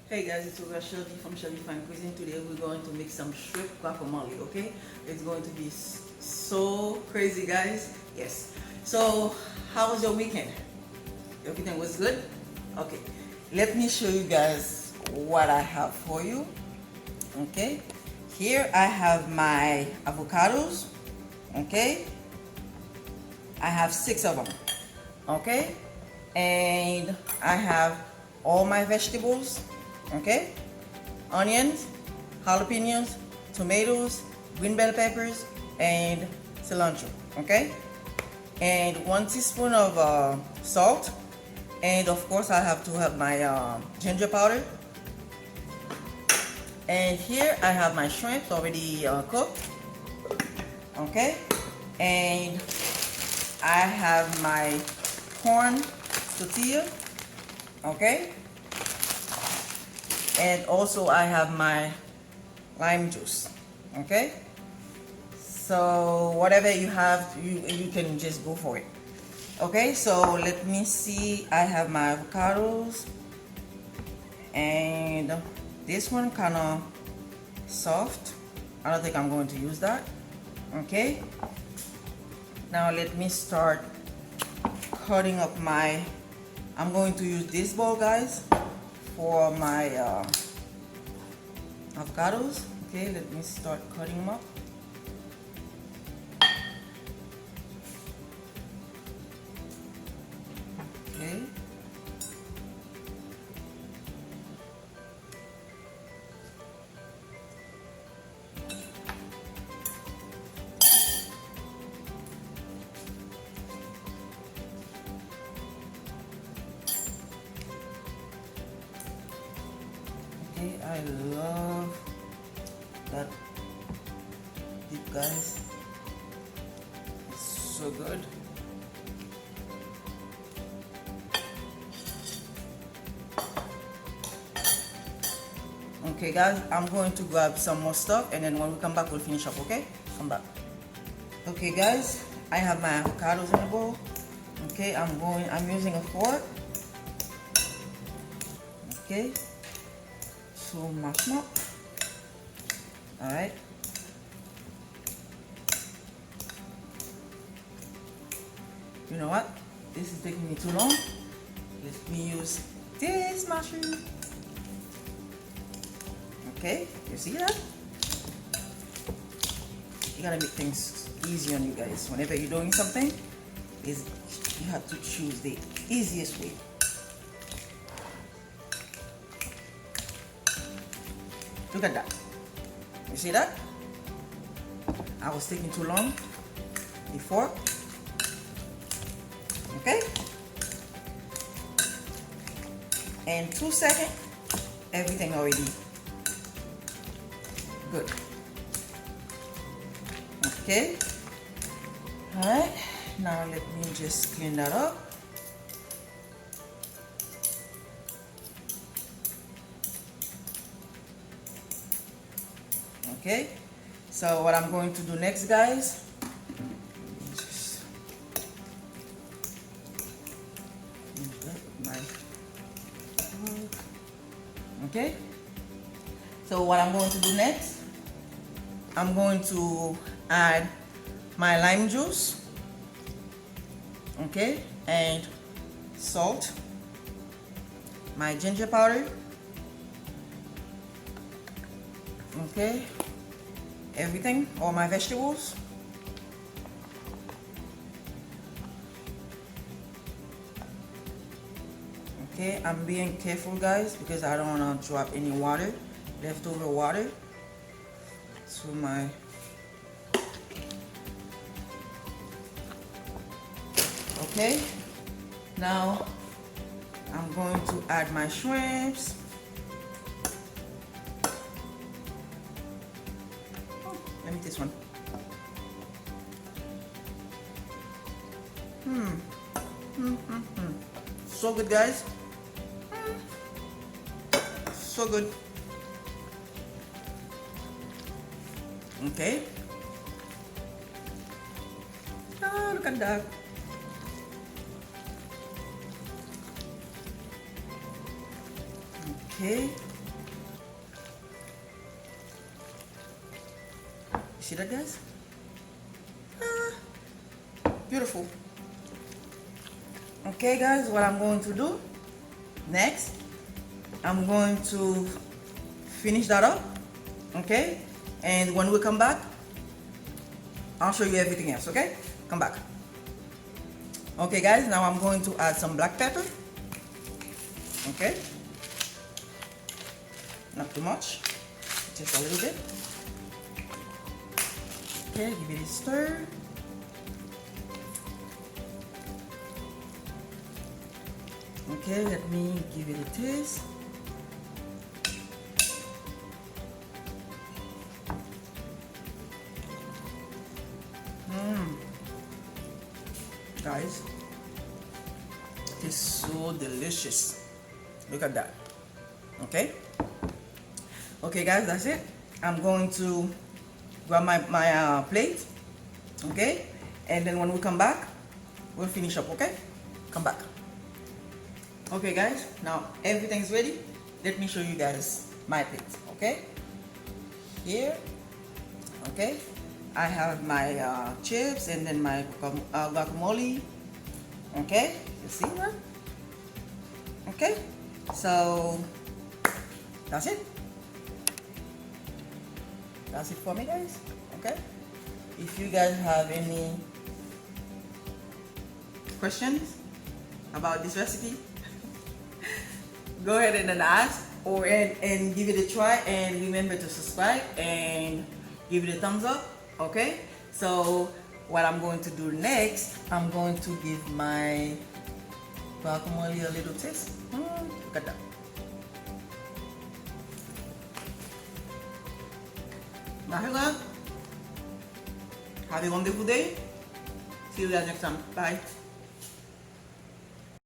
Hey guys, it's over Shelby from Shelby Fine Cuisine. Today we're going to make some shrimp guacamole, okay? It's going to be so crazy, guys. Yes. So, how was your weekend? Everything was good? Okay. Let me show you guys what I have for you. Okay. Here I have my avocados. Okay. I have 6 of them. Okay. And I have all my vegetables. Okay, onions, jalapenos, tomatoes, green bell peppers, and cilantro. Okay, and 1 teaspoon of salt, and of course I have to have my ginger powder. And here I have my shrimp already cooked. Okay, and I have my corn tortilla. Okay. And also I have my lime juice. Okay, so whatever you have, you can just go for it. Okay, so let me see. I have my avocados, and this one kind of soft. I don't think I'm going to use that. Okay, now let me start cutting up my, I'm going to use this bowl, guys, for my avocados. Okay, let me start cutting them up. Okay. I love that dip, guys. It's so good. Okay guys, I'm going to grab some more stuff, and then when we come back we'll finish up. Okay, come back. Okay guys, I have my avocados in the bowl. Okay, I'm using a fork. Okay, so mash them up. All right. You know what? This is taking me too long. Let me use this mushroom. Okay, you see that? You gotta make things easy on you guys. Whenever you're doing something, you have to choose the easiest way. Look at that. You see that? I was taking too long before. Okay? And 2 seconds, everything already good. Okay? Alright, now let me just clean that up. Okay, so what I'm going to do next, guys, okay, so what I'm going to do next, I'm going to add my lime juice, okay, and salt, my ginger powder, okay, everything, all my vegetables. Okay, I'm being careful, guys, because I don't want to drop any water, leftover water, to my okay. Now I'm going to add my shrimps. Let me this one. So good, guys. So good. Okay. Oh, look at that. Okay. See that, guys? Beautiful. Okay, guys, what I'm going to do next, I'm going to finish that up. Okay, and when we come back, I'll show you everything else. Okay, come back. Okay, guys, now I'm going to add some black pepper. Okay, not too much, just a little bit. Okay, give it a stir. Okay, let me give it a taste. Guys, it's so delicious. Look at that. Okay, guys, that's it. I'm going to grab my plate. Okay, and then when we come back, we'll finish up. Okay, come back. Okay, guys, now everything's ready. Let me show you guys my plate. Okay, here. Okay, I have my chips and then my guacamole. Okay, you see that? Okay, so that's it. That's it for me, guys. Okay, if you guys have any questions about this recipe, go ahead and then ask or and give it a try, and remember to subscribe and give it a thumbs up. Okay, so what I'm going to do next, I'm going to give my guacamole a little taste. Look at that. Now, have a wonderful day. See you guys next time. Bye.